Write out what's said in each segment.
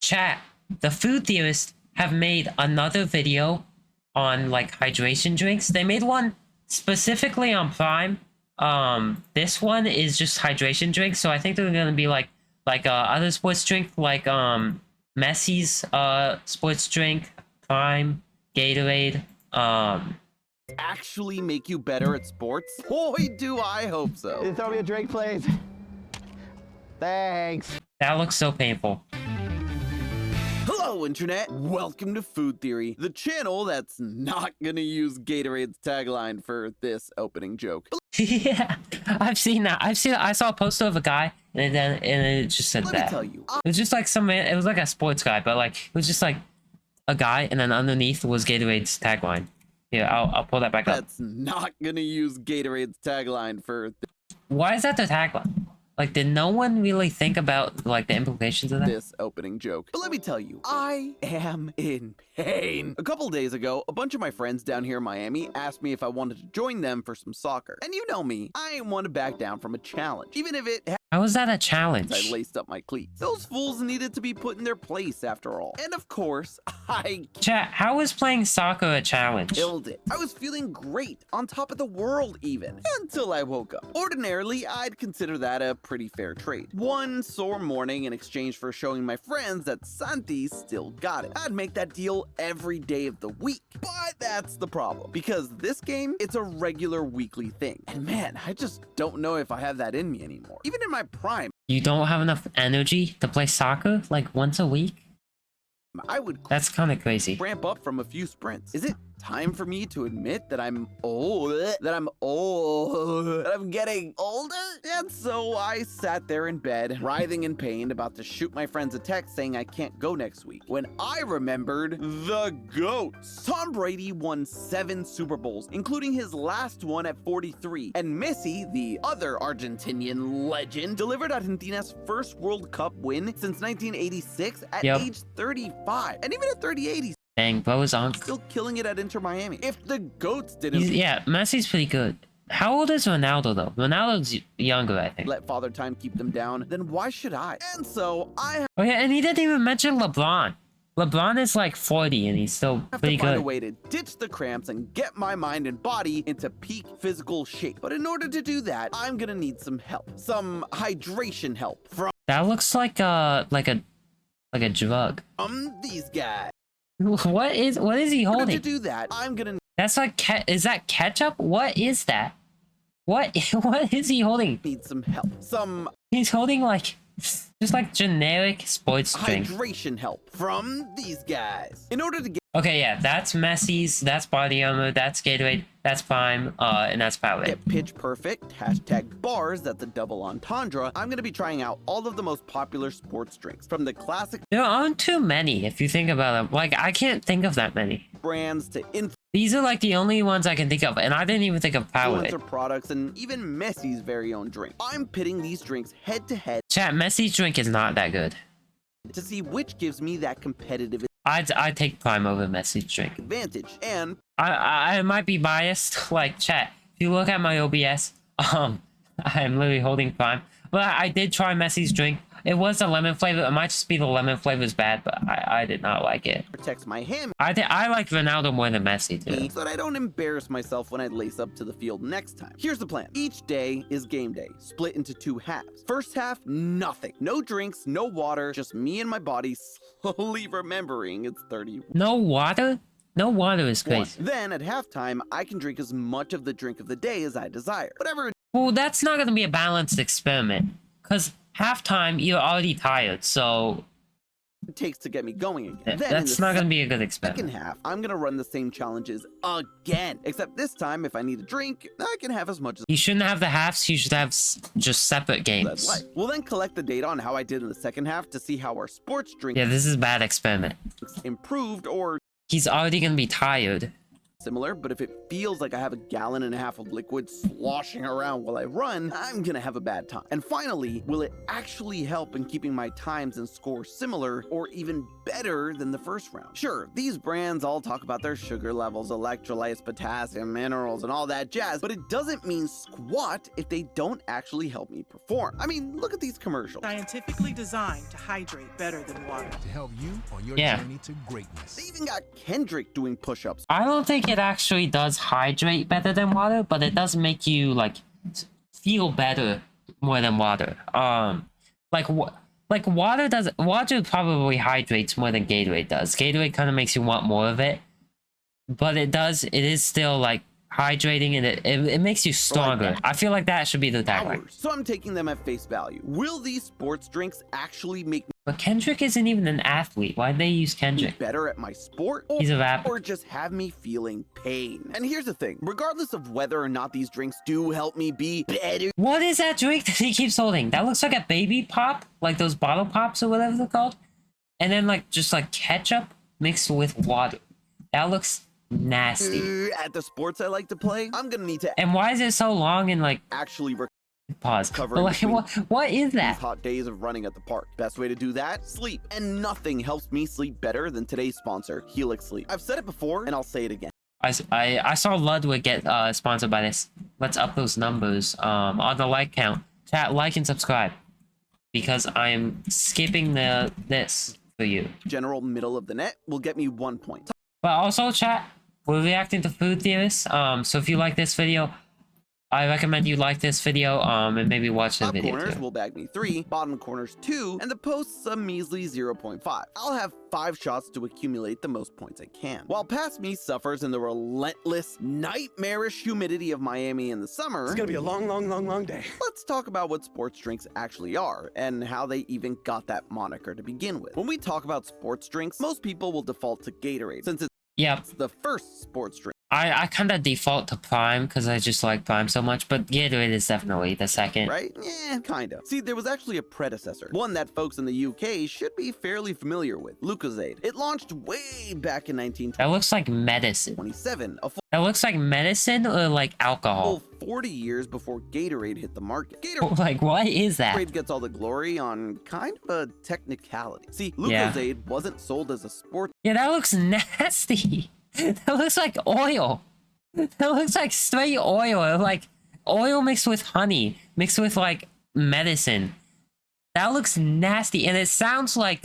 Chat, the food theorists have made another video on like hydration drinks. They made one specifically on Prime. This one is just hydration drinks, so I think they're gonna be like other sports drink like Messi's sports drink, Prime, Gatorade. Actually make you better at sports? Boy, do I hope so. Throw me a drink, please. Thanks. That looks so painful. Hello, Internet! Welcome to Food Theory, the channel that's not gonna use Gatorade's tagline for this opening joke. Yeah, I've seen that. I saw a poster of a guy, and it just said Let that. me tell you, It was just like it was like a sports guy, but like it was just like a guy, and then underneath was Gatorade's tagline. Yeah, I'll pull that back up. that's not gonna use Gatorade's tagline for Why is that the tagline? Like, did no one really think about like the implications of that? this opening joke. But let me tell you, I am in pain. A couple days ago, a bunch of my friends down here in Miami asked me if I wanted to join them for some soccer. And you know me, I ain't want to back down from a challenge, even if it How is that a I challenge? laced up my cleats. Those fools needed to be put in their place after all. And of course, I Chat, how is playing soccer a challenge? killed it. I was feeling great, on top of the world even, until I woke up. Ordinarily, I'd consider that a pretty fair trade. One sore morning in exchange for showing my friends that Santi still got it. I'd make that deal every day of the week. But that's the problem, because this game, it's a regular weekly thing. And man, I just don't know if I have that in me anymore. Even in my prime, You don't have enough energy to play soccer like once a week? I would That's kind of crazy. ramp up from a few sprints. Is it time for me to admit that I'm old, that I'm getting older? And so I sat there in bed, writhing in pain, about to shoot my friends a text saying I can't go next week, when I remembered the GOATs. Tom Brady won 7 Super Bowls, including his last one at 43, and Messi, the other Argentinian legend, delivered Argentina's first World Cup win since 1986 at Yep. age 35. And even at 38, he's Dang, bro is on. still killing it at Inter Miami. If the GOATs didn't Yeah, Messi's pretty good. How old is Ronaldo though? Ronaldo's younger, I think. let Father Time keep them down, then why should I? And so I Oh yeah, and he didn't even mention LeBron. LeBron is like 40 and he's still have pretty to find a good. way to ditch the cramps and get my mind and body into peak physical shape. But in order to do that, I'm gonna need some help. Some hydration help from That looks like a drug. these guys. What is he In order to holding? do that, I'm gonna That's like is that ketchup? What is that? What what is he holding? need some help. Some He's holding like just like generic sports drink. hydration help from these guys. In order to get Okay, yeah, that's Messi's, that's Body Armor, that's Gatorade, that's Prime, and that's Powerade. pitch perfect, #bars, that's a double entendre, I'm gonna be trying out all of the most popular sports drinks, from the classic There aren't too many if you think about them. Like I can't think of that many. brands to These are like the only ones I can think of, and I didn't even think of Powerade. influencer products, and even Messi's very own drink. I'm pitting these drinks head to head Chat, Messi's drink is not that good. to see which gives me that competitive I'd take Prime over Messi's drink. advantage. And I might be biased. Like chat, if you look at my OBS, I'm literally holding Prime. But I did try Messi's drink. It was the lemon flavor. It might just be the lemon flavor is bad, but I did not like it. protects my ham I like Ronaldo more than Messi too. so that I don't embarrass myself when I lace up to the field next time. Here's the plan. Each day is game day, split into 2 halves. First half, nothing. No drinks, no water, just me and my body slowly remembering it's 30. No water? No water is crazy. Then at halftime, I can drink as much of the drink of the day as I desire. Whatever it Well, that's not gonna be a balanced experiment. Cause halftime you're already tired, so takes to get me going again. Then in that's the not gonna be a good second experiment. half, I'm gonna run the same challenges again. Except this time, if I need a drink, I can have as much as You shouldn't have the halves. You should have just separate I'd games. like. We'll then collect the data on how I did in the second half to see how our sports drinks Yeah, this is a bad experiment. improved or He's already gonna be tired. similar, but if it feels like I have a gallon and a half of liquid sloshing around while I run, I'm gonna have a bad time. And finally, will it actually help in keeping my times and scores similar or even better than the first round? Sure, these brands all talk about their sugar levels, electrolytes, potassium, minerals, and all that jazz, but it doesn't mean squat if they don't actually help me perform. I mean, look at these commercials. Scientifically designed to hydrate better than water. To help you on your Yeah. journey to greatness. They even got Kendrick doing push-ups. I don't think it actually does hydrate better than water, but it does make you like feel better more than water. Like water probably hydrates more than Gatorade does. Gatorade kind of makes you want more of it, but it is still like hydrating, and it makes you stronger. I feel like that should be the tagline. Hours. So I'm taking them at face value. Will these sports drinks actually make But Kendrick isn't even an athlete. Why'd they use me Kendrick? better at my sport? He's a rapper. Or just have me feeling pain? And here's the thing, regardless of whether or not these drinks do help me be better, What is that drink that he keeps holding? That looks like a baby pop, like those bottle pops or whatever they're called. And then like just like ketchup mixed with water. That looks nasty. at the sports I like to play, I'm gonna need to And why is it so long and like actually pause? Cover But in like between. what is these that? hot days of running at the park. Best way to do that? Sleep. And nothing helps me sleep better than today's sponsor, Helix Sleep. I've said it before and I'll say it again. I saw Ludwig get sponsored by this. Let's up those numbers on the like count. Chat, like and subscribe, because I'm skipping this for you. General middle of the net will get me 1 point. But also, chat, we're reacting to food theorists. So if you like this video, I recommend you like this video and maybe watch the Top video corners too. will bag me 3, bottom corners 2, and the posts a measly 0.5. I'll have 5 shots to accumulate the most points I can. While past me suffers in the relentless, nightmarish humidity of Miami in the summer, It's gonna be a long, long, long, long day. let's talk about what sports drinks actually are and how they even got that moniker to begin with. When we talk about sports drinks, most people will default to Gatorade since Yep, it's the first sports drink. I kind of default to Prime because I just like Prime so much, but Gatorade is definitely the second. Right? Yeah, kinda. See, there was actually a predecessor, one that folks in the UK should be fairly familiar with, Lucozade. It launched way back in That looks like medicine. 1927, a That looks like medicine or like alcohol. full 40 years before Gatorade hit the market. Gatorade Like, what is that? gets all the glory on kind of a technicality. See, Yeah. Lucozade wasn't sold as a sports Yeah, that looks nasty. That looks like oil. That looks like straight oil. Like oil mixed with honey, mixed with like medicine. That looks nasty, and it sounds like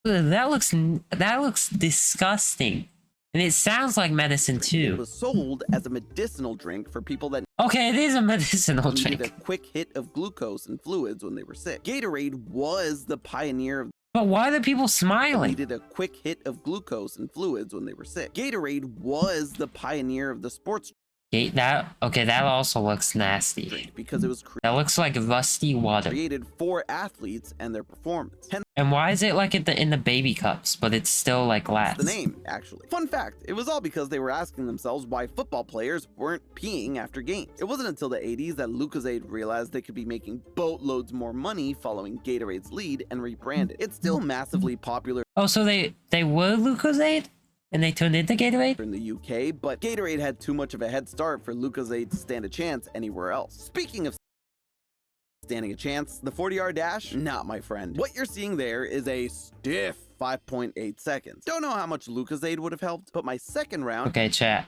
that looks disgusting, and it sounds like medicine It too. was sold as a medicinal drink for people that Okay, it is a medicinal needed a drink. quick hit of glucose and fluids when they were sick. Gatorade was the pioneer of But why are people smiling? needed a quick hit of glucose and fluids when they were sick. Gatorade was the pioneer of the sports That also looks nasty. drink because it was That looks like rusty water. created for athletes and their performance. Hence And why is it like in the baby cups, but it's still like glass? the name, actually. Fun fact, it was all because they were asking themselves why football players weren't peeing after games. It wasn't until the 80s that Lucozade realized they could be making boatloads more money following Gatorade's lead and rebranded. It's still massively popular Oh, so they were Lucozade, and they turned into Gatorade. in the UK, but Gatorade had too much of a head start for Lucozade to stand a chance anywhere else. Speaking of standing a chance, the 40-yard dash? Not my friend. What you're seeing there is a stiff 5.8 seconds. Don't know how much Lucozade would have helped, but my second round Okay, chat.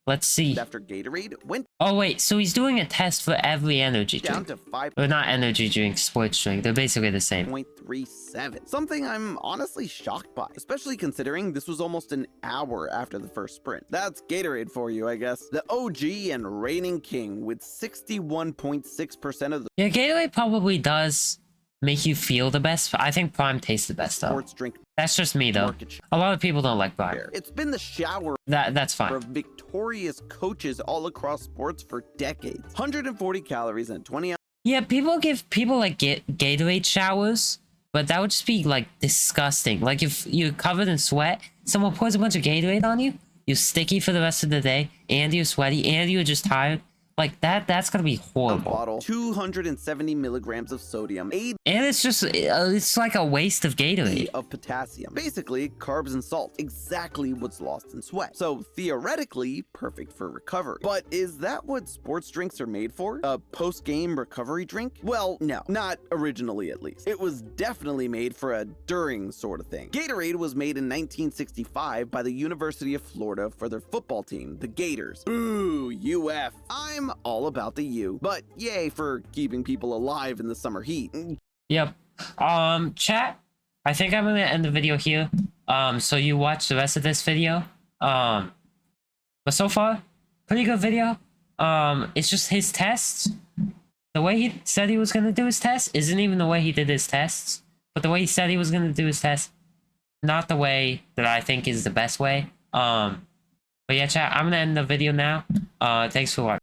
Let's see. after Gatorade went Oh wait, so he's doing a test for every energy down drink. to Or not energy drink, sports drink. They're basically the same. 5.37. Something I'm honestly shocked by, especially considering this was almost an hour after the first sprint. That's Gatorade for you, I guess. The OG and reigning king with 61.6% of the Yeah, Gatorade probably does make you feel the best. I think Prime tastes the best though. sports drink That's just me though. market A lot of people don't like Prime. share. It's been the shower That's fine. of victorious coaches all across sports for decades. 140 calories and 20 Yeah, people give people like Gatorade showers, but that would just be like disgusting. Like if you're covered in sweat, someone pours a bunch of Gatorade on you, you're sticky for the rest of the day, and you're sweaty, and you're just tired. Like that's gonna be A horrible. bottle, 270 milligrams of sodium, 8 And it's just, it's like a waste of Gatorade. of potassium. Basically, carbs and salt, exactly what's lost in sweat. So theoretically, perfect for recovery. But is that what sports drinks are made for? A post-game recovery drink? Well, no, not originally at least. It was definitely made for a during sort of thing. Gatorade was made in 1965 by the University of Florida for their football team, the Gators. Ooh, UF. I'm all about the U, but yay for keeping people alive in the summer heat. Yep. Chat, I think I'm gonna end the video here. So you watch the rest of this video. But so far, pretty good video. It's just his tests. The way he said he was gonna do his test isn't even the way he did his tests. But the way he said he was gonna do his test, not the way that I think is the best way. But yeah, chat, I'm gonna end the video now. Thanks for watching.